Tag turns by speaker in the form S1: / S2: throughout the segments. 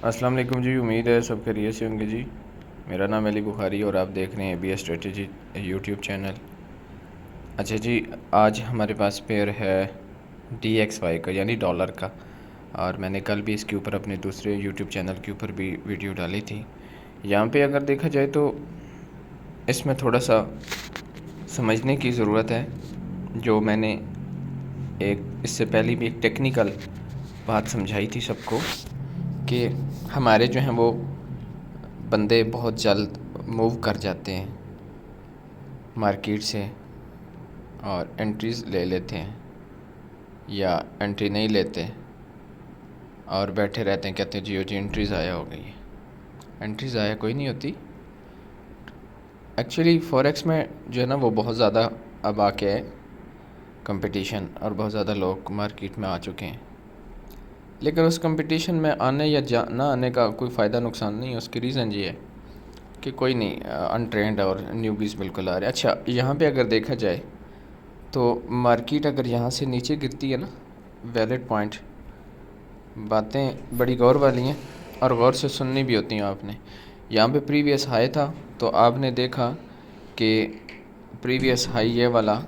S1: अस्सलाम वालेकुम जी। उम्मीद है सब खैरियत से होंगे जी। मेरा नाम अली बुखारी और आप देख रहे हैं बी स्ट्रेटजी यूट्यूब चैनल। अच्छा जी, आज हमारे पास पेयर है DXY का यानी डॉलर का, और मैंने कल भी इसके ऊपर अपने दूसरे यूट्यूब चैनल के ऊपर भी वीडियो डाली थी। यहाँ पे अगर देखा जाए तो इसमें थोड़ा सा समझने की ज़रूरत है। जो मैंने एक इससे पहले भी एक टेक्निकल बात समझाई थी सबको कि हमारे जो हैं वो बंदे बहुत जल्द मूव कर जाते हैं मार्केट से और एंट्रीज़ ले लेते हैं, या एंट्री नहीं लेते और बैठे रहते हैं, कहते हैं जियो जी एंट्रीज़ आया हो गई है। एंट्रीज़ आया कोई नहीं होती। एक्चुअली फॉरेक्स में जो है ना वो बहुत ज़्यादा अब आके है कंपटीशन, और बहुत ज़्यादा लोग मार्केट में आ चुके हैं। लेकिन उस कंपटीशन में आने या ना आने का कोई फ़ायदा नुकसान नहीं है। उसकी रीज़न ये है कि कोई नहीं, अनट्रेंड और न्यूबीज़ बिल्कुल आ रहे। अच्छा, यहाँ पे अगर देखा जाए तो मार्केट अगर यहाँ से नीचे गिरती है ना, वैलिड पॉइंट, बातें बड़ी गौर वाली हैं और गौर से सुननी भी होती हैं आपने। यहाँ पे प्रीवियस हाई था तो आपने देखा कि प्रीवियस हाई ये वाला,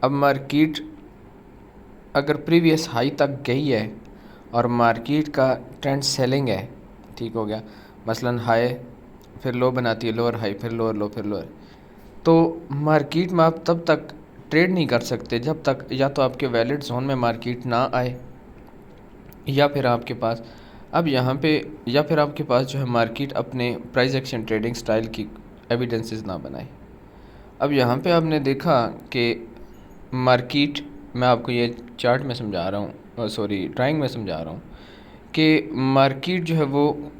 S1: अब मार्केट अगर प्रीवियस हाई तक गई है और मार्केट का ट्रेंड सेलिंग है, ठीक हो गया, मसलन हाई फिर लो बनाती है, लोअर हाई फिर लोअर लो फिर लोअर, तो मार्केट में आप तब तक ट्रेड नहीं कर सकते जब तक या तो आपके वैलिड जोन में मार्केट ना आए, या फिर आपके पास अब यहाँ पे या फिर आपके पास जो है मार्केट अपने प्राइस एक्शन ट्रेडिंग स्टाइल की एविडेंसेस ना बनाए। अब यहाँ पे आपने देखा कि मार्केट, मैं आपको ये चार्ट में समझा रहा हूँ, सॉरी ड्राइंग में समझा रहा हूँ कि मार्केट जो है वो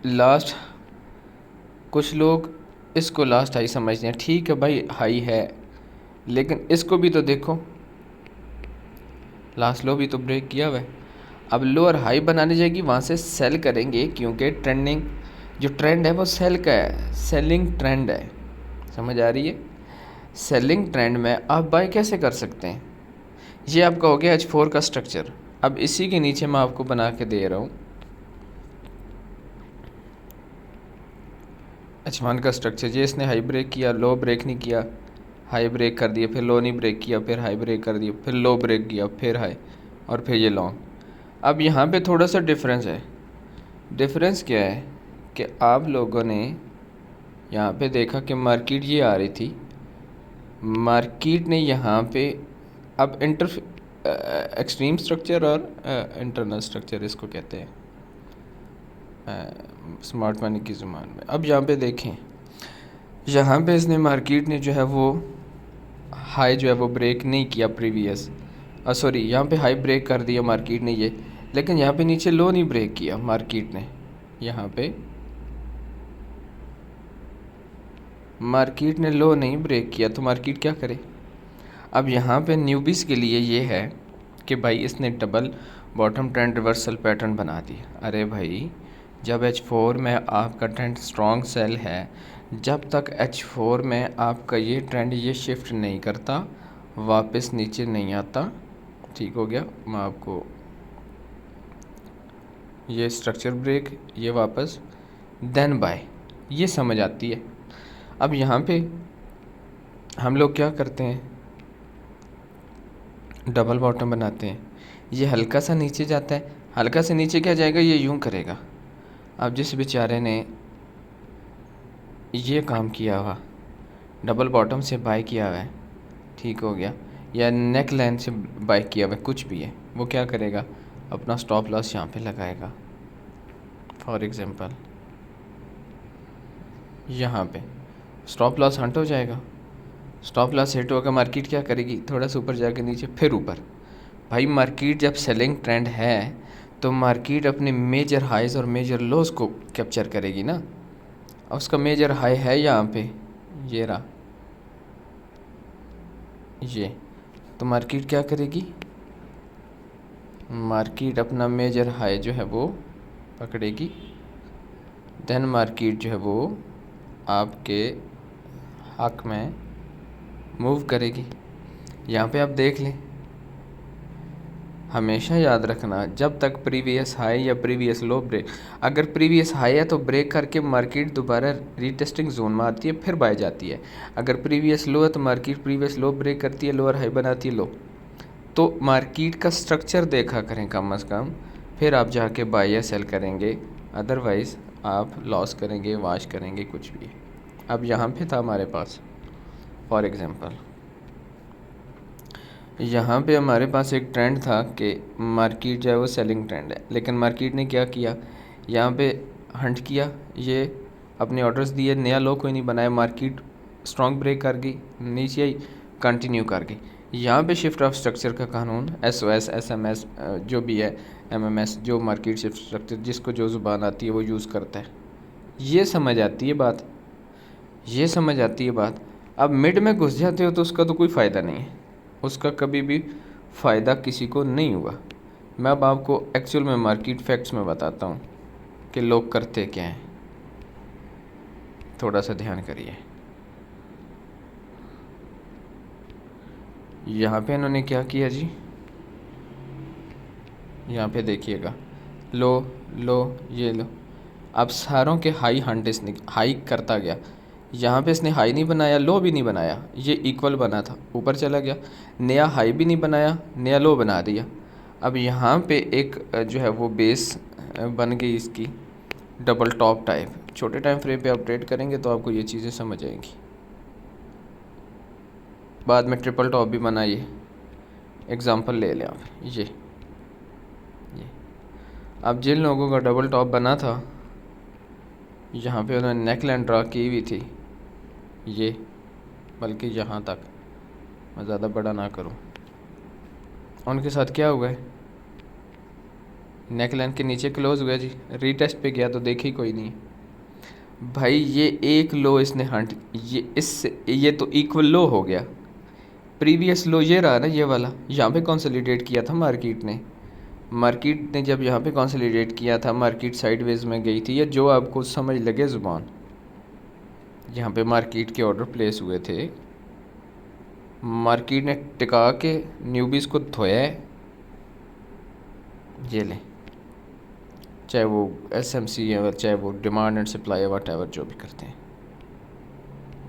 S1: लास्ट, कुछ लोग इसको लास्ट हाई समझते हैं। ठीक है भाई, हाई है, लेकिन इसको भी तो देखो, लास्ट लो भी तो ब्रेक किया हुआ है। अब लोअर हाई बनाने जाएगी, वहाँ से सेल करेंगे क्योंकि ट्रेंडिंग जो ट्रेंड है वो सेल का है, सेलिंग ट्रेंड है। समझ आ रही है? सेलिंग ट्रेंड में आप बाय कैसे कर सकते हैं? ये आपका हो गया H4 का स्ट्रक्चर। अब इसी के नीचे मैं आपको बना के दे रहा हूँ H1 का स्ट्रक्चर। ये इसने हाई ब्रेक किया, लो ब्रेक नहीं किया, हाई ब्रेक कर दिया, फिर लो नहीं ब्रेक किया, फिर हाई ब्रेक कर दिया, फिर लो ब्रेक किया, फिर हाई, और फिर ये लॉन्ग। अब यहाँ पे थोड़ा सा डिफरेंस है। डिफरेंस क्या है कि आप लोगों ने यहाँ पे देखा कि मार्केट ये आ रही थी, मार्केट ने यहाँ पे अब एक्सट्रीम स्ट्रक्चर और इंटरनल स्ट्रक्चर इसको कहते हैं स्मार्ट मनी की ज़ुबान में। अब यहाँ पे देखें, यहाँ पे इसने मार्केट ने जो है वो हाई जो है वो ब्रेक नहीं किया प्रीवियस, सॉरी यहाँ पे हाई ब्रेक कर दिया मार्केट ने ये, लेकिन यहाँ पे नीचे लो नहीं ब्रेक किया मार्केट ने। यहाँ पे मार्केट ने लो नहीं ब्रेक किया तो मार्केट क्या करे? अब यहाँ पे न्यूबीज़ के लिए ये है कि भाई इसने double bottom trend reversal pattern बना दिया। अरे भाई, जब H4 में आपका ट्रेंड स्ट्रॉन्ग सेल है, जब तक H4 में आपका ये ट्रेंड ये शिफ्ट नहीं करता, वापस नीचे नहीं आता, ठीक हो गया, मैं आपको ये स्ट्रक्चर ब्रेक, ये वापस, देन बाय, ये समझ आती है। अब यहाँ पे हम लोग क्या करते हैं, डबल बॉटम बनाते हैं, ये हल्का सा नीचे जाता है, हल्का से नीचे क्या जाएगा, ये यूं करेगा। अब जिस बेचारे ने ये काम किया हुआ, डबल बॉटम से बाय किया हुआ है, ठीक हो गया, या नेक लाइन से बाय किया हुआ है, कुछ भी है, वो क्या करेगा, अपना स्टॉप लॉस यहाँ पे लगाएगा। फॉर एग्ज़ाम्पल यहाँ पे स्टॉप लॉस हंट हो जाएगा, स्टॉप लॉस हिट होगा, मार्केट क्या करेगी, थोड़ा सा ऊपर जाके नीचे फिर ऊपर। भाई मार्केट जब सेलिंग ट्रेंड है तो मार्केट अपने मेजर हाइज़ और मेजर लोस को कैप्चर करेगी ना। अब उसका मेजर हाई है यहाँ पे, ये रहा ये, तो मार्केट क्या करेगी, मार्केट अपना मेजर हाई जो है वो पकड़ेगी, देन मार्केट जो है वो आपके हक में मूव करेगी। यहाँ पे आप देख लें, हमेशा याद रखना, जब तक प्रीवियस हाई या प्रीवियस लो ब्रेक, अगर प्रीवियस हाई है तो ब्रेक करके मार्केट दोबारा रीटेस्टिंग जोन में आती है, फिर बाय जाती है। अगर प्रीवियस लो है तो मार्केट प्रीवियस लो ब्रेक करती है, लोअर हाई बनाती है लो। तो मार्केट का स्ट्रक्चर देखा करें कम अज़ कम, फिर आप जाके बाय या सेल करेंगे, अदरवाइज़ आप लॉस करेंगे, वाश करेंगे, कुछ भी। अब यहाँ पे था हमारे पास फॉर एग्ज़ाम्पल, यहाँ पे हमारे पास एक ट्रेंड था कि मार्केट जो है वो सेलिंग ट्रेंड है, लेकिन मार्केट ने क्या किया, यहाँ पे हंट किया, ये अपने ऑर्डर्स दिए, नया लो कोई नहीं बनाया, मार्केट स्ट्रॉन्ग ब्रेक कर गई, नीचे आई, कंटिन्यू कर गई। यहाँ पे शिफ्ट ऑफ स्ट्रक्चर का कानून SOS SMS जो भी है, MMS, जो मार्केट शिफ्ट स्ट्रक्चर जिसको जो ज़ुबान आती है वो यूज़ करता है। ये समझ आती है बात, ये समझ आती है बात। अब मिड में घुस जाते हो तो उसका तो कोई फ़ायदा नहीं है, उसका कभी भी फ़ायदा किसी को नहीं हुआ। मैं अब आपको एक्चुअल में मार्केट फैक्ट्स में बताता हूँ कि लोग करते क्या हैं, थोड़ा सा ध्यान करिए। यहाँ पे इन्होंने क्या किया जी, यहाँ पे देखिएगा, लो लो ये लो, अब सारों के हाई हंट इसने हाई करता गया। यहाँ पे इसने हाई नहीं बनाया, लो भी नहीं बनाया, ये इक्वल बना था, ऊपर चला गया, नया हाई भी नहीं बनाया, नया लो बना दिया। अब यहाँ पे एक जो है वो बेस बन गई इसकी डबल टॉप टाइप। छोटे टाइम फ्रेम पे आप ट्रेड करेंगे तो आपको ये चीज़ें समझ आएंगी। बाद में ट्रिपल टॉप भी बना, ये एग्ज़ाम्पल ले लें आप, ये अब जिन लोगों का डबल टॉप बना था, यहाँ पे उन्होंने नेक लाइन ड्रा की हुई थी, ये बल्कि यहाँ तक, मैं ज़्यादा बड़ा ना करूँ, उनके साथ क्या हुआ है, नेक लाइन के नीचे क्लोज हुआ जी, रीटेस्ट पे गया तो देखी कोई नहीं भाई, ये एक लो इसने हंट, ये इससे ये तो इक्वल लो हो गया। प्रीवियस लो ये रहा ना, ये वाला, यहाँ पे कंसोलिडेट किया था मार्केट ने। मार्केट ने जब यहाँ पे कंसोलिडेट किया था, मार्केट साइडवेज में गई थी, या जो आपको समझ लगे ज़ुबान, यहाँ पे मार्केट के ऑर्डर प्लेस हुए थे, मार्केट ने टिका के न्यूबीज़ को धोया है, ये लें, चाहे वो SMC है, चाहे वो डिमांड एंड सप्लाई है, वट एवर जो भी करते हैं,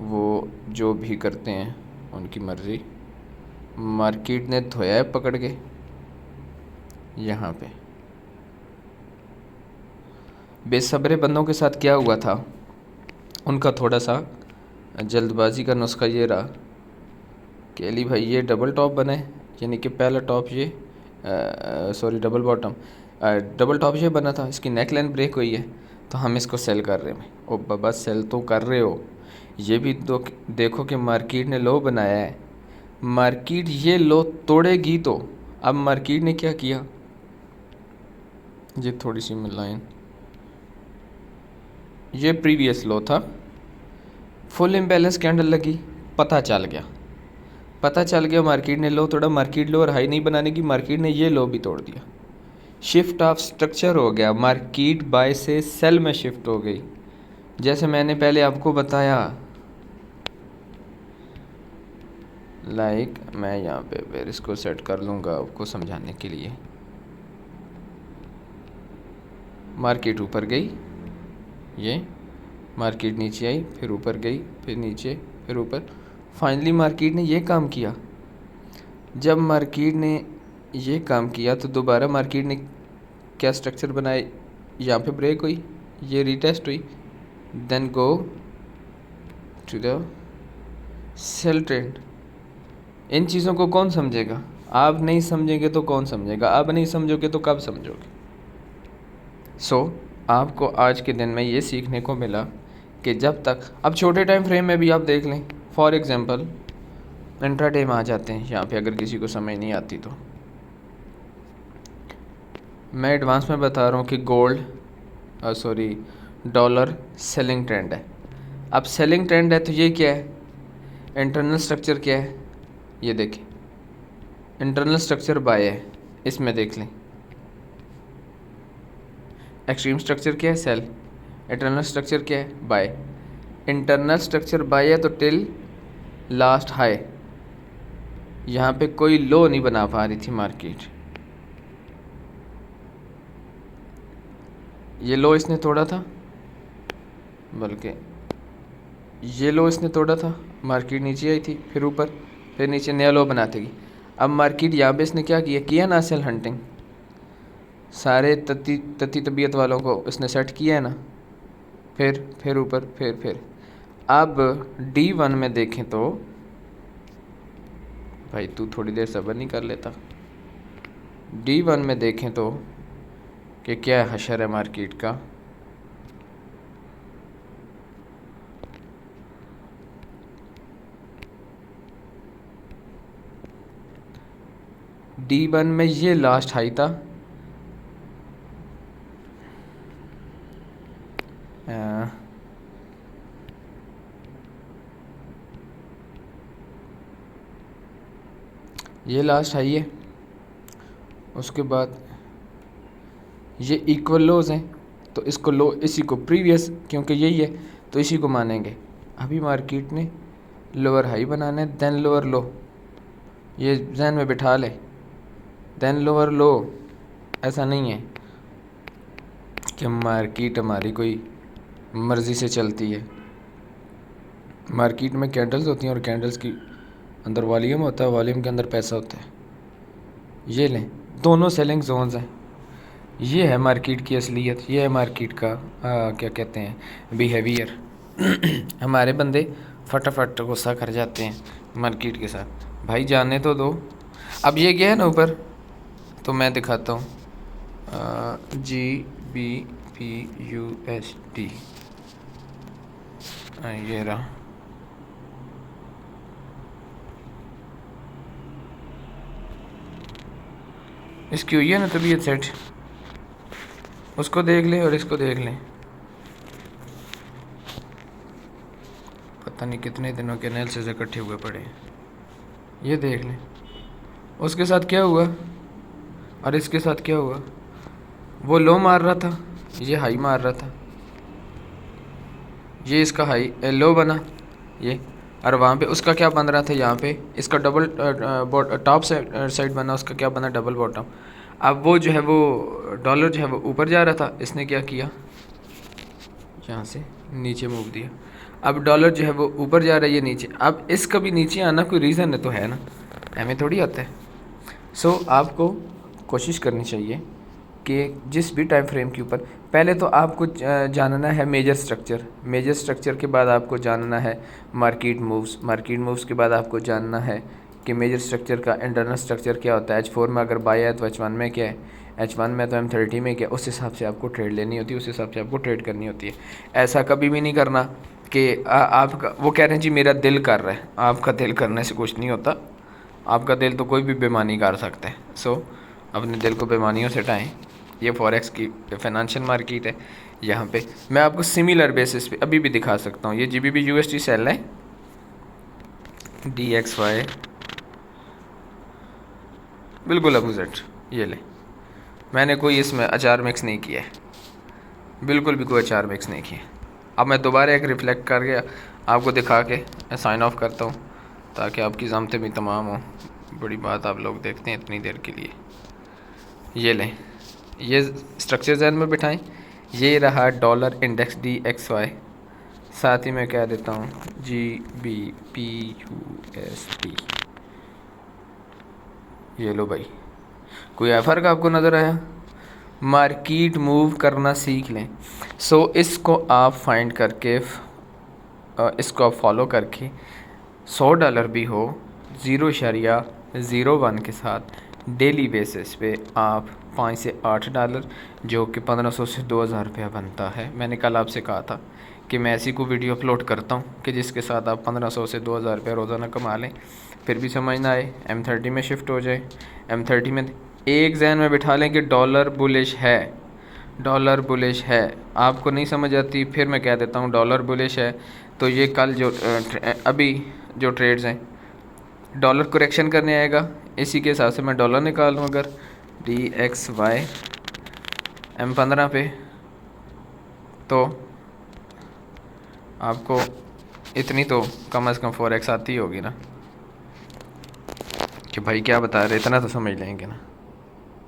S1: वो जो भी करते हैं उनकी मर्ज़ी, मार्केट ने धोया है पकड़ के। यहाँ पे बेसब्रे बंदों के साथ क्या हुआ था, उनका थोड़ा सा जल्दबाजी का नुस्खा ये रहा कि अली भाई ये डबल टॉप बने, यानी कि पहला टॉप ये sorry double bottom, double top ये बना था, इसकी नेक लाइन ब्रेक हुई है तो हम इसको सेल कर रहे हैं। ओ बाबा सेल तो कर रहे हो, ये भी तो देखो कि मार्केट ने लो बनाया है, मार्केट ये लो तोड़ेगी तो। अब मार्केट ने क्या किया, ये थोड़ी सी लाइन, ये प्रीवियस लो था, फुल इम्बैलेंस कैंडल लगी, पता चल गया मार्केट ने लो तोड़ा, मार्केट लो और हाई नहीं बनाने की, मार्केट ने ये लो भी तोड़ दिया, शिफ्ट ऑफ स्ट्रक्चर हो गया, मार्केट बाय से सेल में शिफ्ट हो गई। जैसे मैंने पहले आपको बताया, मैं यहाँ पे फिर इसको सेट कर लूँगा आपको समझाने के लिए। मार्केट ऊपर गई, ये मार्केट नीचे आई, फिर ऊपर गई, फिर नीचे, फिर ऊपर, फाइनली मार्केट ने ये काम किया। जब मार्केट ने ये काम किया तो दोबारा मार्केट ने क्या स्ट्रक्चर बनाए, यहाँ पे ब्रेक हुई, ये रीटेस्ट हुई, then go to the sell trend. इन चीज़ों को कौन समझेगा, आप नहीं समझेंगे तो कौन समझेगा, आप नहीं समझोगे तो कब समझोगे। आपको आज के दिन में ये सीखने को मिला कि जब तक, अब छोटे टाइम फ्रेम में भी आप देख लें, फॉर एग्ज़ाम्पल इंट्राडे में आ जाते हैं यहाँ पे, अगर किसी को समझ नहीं आती तो मैं एडवांस में बता रहा हूँ कि गोल्ड डॉलर सेलिंग ट्रेंड है। अब सेलिंग ट्रेंड है तो ये क्या है, इंटरनल स्ट्रक्चर क्या है, ये देखें, इंटरनल स्ट्रक्चर बाय है, इसमें देख लें, एक्सट्रीम स्ट्रक्चर क्या है, सेल, इंटरनल स्ट्रक्चर क्या है, बाय। इंटरनल स्ट्रक्चर बाय है तो टिल लास्ट हाई, यहाँ पे कोई लो नहीं बना पा रही थी मार्केट, ये लो इसने तोड़ा था, बल्कि ये लो इसने तोड़ा था, मार्केट नीचे आई थी, फिर ऊपर, फिर नीचे, नया लो बनाते गई। अब मार्केट यहाँ पे इसने क्या किया ना सेल हंटिंग, सारे तती तबीयत वालों को इसने सेट किया है ना, फिर ऊपर, फिर अब D1 में देखें तो भाई तू थोड़ी देर सब्र नहीं कर लेता। D1 में देखें तो कि क्या हशर है मार्केट का। D1 में ये लास्ट हाई था, ये लास्ट हाई है। उसके बाद ये इक्वल लोज हैं, तो इसको लो, इसी को प्रीवियस, क्योंकि यही है तो इसी को मानेंगे। अभी मार्केट ने लोअर हाई बनाना है, देन लोअर लो, ये जहन में बिठा ले, देन लोअर लो। ऐसा नहीं है कि मार्केट हमारी कोई मर्ज़ी से चलती है। मार्केट में कैंडल्स होती हैं और कैंडल्स की अंदर वॉल्यूम होता है, वॉल्यूम के अंदर पैसा होता है। ये लें, दोनों सेलिंग जोन्स हैं। ये है मार्केट की असलियत, ये है मार्केट का क्या कहते हैं बिहेवियर। हमारे बंदे फटाफट गुस्सा कर जाते हैं मार्केट के साथ। भाई जाने तो दो। अब ये गया है ना ऊपर, तो मैं दिखाता हूँ GBPUSD, ये रहा। इसकी हुई है ना तबीयत सेट, उसको देख लें और इसको देख लें। पता नहीं कितने दिनों के एनालिसिस इकट्ठे हुए पड़े हैं। ये देख लें उसके साथ क्या हुआ और इसके साथ क्या हुआ। वो लो मार रहा था, ये हाई मार रहा था, ये इसका हाई लो बना ये, और वहाँ पे उसका क्या बन रहा था, यहाँ पे इसका डबल टॉप साइड बना, उसका क्या बना, डबल बॉटम। अब वो जो है वो डॉलर जो है वो ऊपर जा रहा था, इसने क्या किया, यहाँ से नीचे मूव दिया। अब डॉलर जो है वो ऊपर जा रहा है, ये नीचे। अब इसका भी नीचे आना कोई रीज़न है तो है ना, हमें थोड़ी आता है। सो आपको कोशिश करनी चाहिए कि जिस भी टाइम फ्रेम के ऊपर, पहले तो आपको जानना है मेजर स्ट्रक्चर, मेजर स्ट्रक्चर के बाद आपको जानना है मार्केट मूव्स, मार्केट मूव्स के बाद आपको जानना है कि मेजर स्ट्रक्चर का इंटरनल स्ट्रक्चर क्या होता है। H4 में अगर बाय है तो H1 में क्या है, H1 में तो M30 में क्या, उस हिसाब से आपको ट्रेड लेनी होती है, उस हिसाब से आपको ट्रेड करनी होती है। ऐसा कभी भी नहीं करना कि आपका वो कह रहे हैं जी मेरा दिल कर रहा है। आपका दिल करने से कुछ नहीं होता, आपका दिल तो कोई भी बेईमानी कर सकता है। सो अपने दिल को बेईमानियों से हटाएं। ये फॉरेक्स की फाइनेंशियल मार्केट है। यहाँ पे मैं आपको सिमिलर बेसिस पे अभी भी दिखा सकता हूँ। ये GBP/USD सेल है, DXY बिल्कुल अपोजिट। ये ले, मैंने कोई इसमें अचार मिक्स नहीं किया है, बिल्कुल भी कोई अचार मिक्स नहीं किया। अब मैं दोबारा एक रिफ्लेक्ट करके आपको दिखा के मैं साइन ऑफ करता हूँ, ताकि आपकी ज़ामतें भी तमाम हों। बड़ी बात आप लोग देखते हैं इतनी देर के लिए। ये लें, ये स्ट्रक्चर जहन में बिठाएं। ये रहा डॉलर इंडेक्स DXY, साथ ही मैं कह देता हूँ GBPUSD। ये लो भाई, कोई फ़र्क आपको नज़र आया। मार्केट मूव करना सीख लें। सो इसको आप फाइंड करके इसको आप फॉलो करके $100 भी हो 0.01 के साथ डेली बेसिस पे आप $5 से $8, जो कि 1500 से 2000 रुपया बनता है। मैंने कल आपसे कहा था कि मैं ऐसी को वीडियो अपलोड करता हूँ कि जिसके साथ आप 1500 से 2000 रुपया रोज़ाना कमा लें। फिर भी समझ ना आए, M30 में शिफ्ट हो जाए। M30 में एक जहन में बिठा लें कि डॉलर बुलिश है, डॉलर बुलिश है। आपको नहीं समझ आती, फिर मैं कह देता हूँ डॉलर बुलिश है। तो ये कल जो अभी जो ट्रेड्स हैं, डॉलर करेक्शन करने आएगा, इसी के हिसाब से मैं डॉलर निकाल लूँ। अगर DXY M15 पे, तो आपको इतनी तो कम से कम फॉरेक्स आती होगी ना, कि भाई क्या बता रहे, इतना तो समझ लेंगे ना।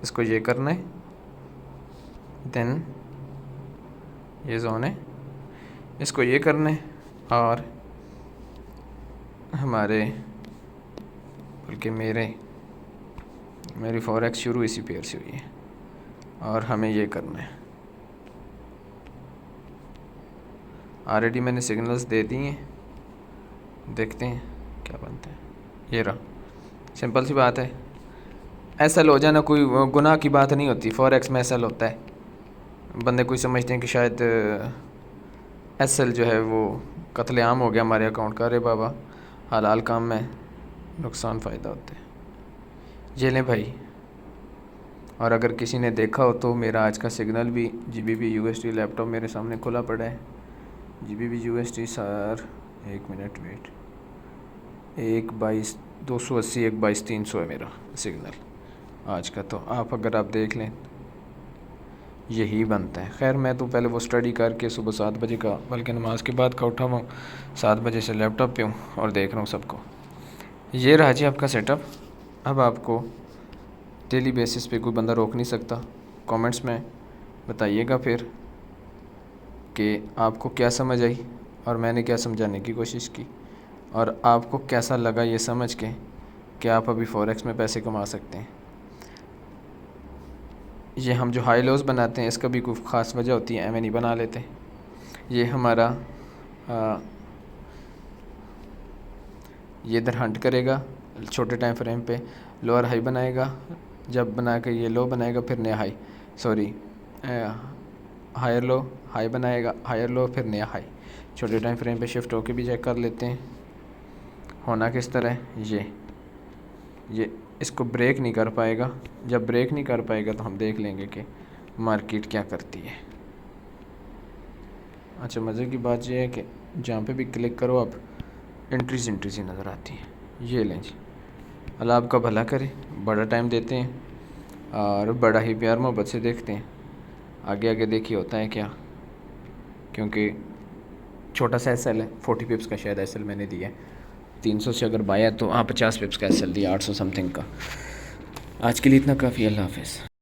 S1: इसको ये करना है, देन ये जोन है, इसको ये करने और हमारे बल्कि मेरी फॉरेक्स शुरू इसी पेयर से हुई है और हमें ये करना है। ऑलरेडी मैंने सिग्नल्स दे दिए हैं, देखते हैं क्या बनता है। ये रहा, सिंपल सी बात है। एसएल हो जाना कोई गुनाह की बात नहीं होती। फॉरेक्स में एसएल होता है, बंदे कोई समझते हैं कि शायद एसएल जो है वो कत्लेआम हो गया हमारे अकाउंट का। अरे बाबा, हलाल काम में नुकसान फ़ायदा होता है। ये लें भाई। और अगर किसी ने देखा हो तो मेरा आज का सिग्नल भी GBP USD लैपटॉप मेरे सामने खुला पड़ा है। GBP USD sir, 1 minute wait, 1.2280 1.2300 है मेरा सिग्नल आज का। तो अगर आप देख लें यही बनता है। खैर मैं तो पहले वो स्टडी करके सुबह 7 बजे का, बल्कि नमाज के बाद का उठा हुआ हूँ, 7 बजे से लैपटॉप पे हूँ और देख रहा हूँ सबको। ये रहा जी आपका सेटअप। अब आपको डेली बेसिस पे कोई बंदा रोक नहीं सकता। कमेंट्स में बताइएगा फिर कि आपको क्या समझ आई और मैंने क्या समझाने की कोशिश की, और आपको कैसा लगा ये समझ के कि आप अभी फॉरेक्स में पैसे कमा सकते हैं। ये हम जो हाई लोज बनाते हैं इसका भी कोई ख़ास वजह होती है, एम नहीं बना लेते। ये हमारा ये इधर हंट करेगा छोटे टाइम फ्रेम पे, लोअर हाई बनाएगा, जब बना के ये लो बनाएगा फिर नया high, sorry higher low, high बनाएगा, हायर लो, फिर नया हाई। छोटे टाइम फ्रेम पे शिफ्ट होके भी चेक कर लेते हैं होना किस तरह है। ये इसको ब्रेक नहीं कर पाएगा। जब ब्रेक नहीं कर पाएगा तो हम देख लेंगे कि मार्केट क्या करती है। अच्छा, मज़े की बात यह है कि जहाँ पे भी क्लिक करो आप एंट्रीज ही नज़र आती है। ये लें जी, अल्लाह आपका भला करे। बड़ा टाइम देते हैं और बड़ा ही प्यार मोहब्बत से देखते हैं। आगे आगे देखिए होता है क्या, क्योंकि छोटा सा एसएल है, 40 पिप्स का शायद एसएल मैंने दिया है। 300 से अगर बाया तो 50 पिप्स का एसएल दिया, 800 समथिंग का। आज के लिए इतना काफ़ी। अल्लाह हाफ़िज़।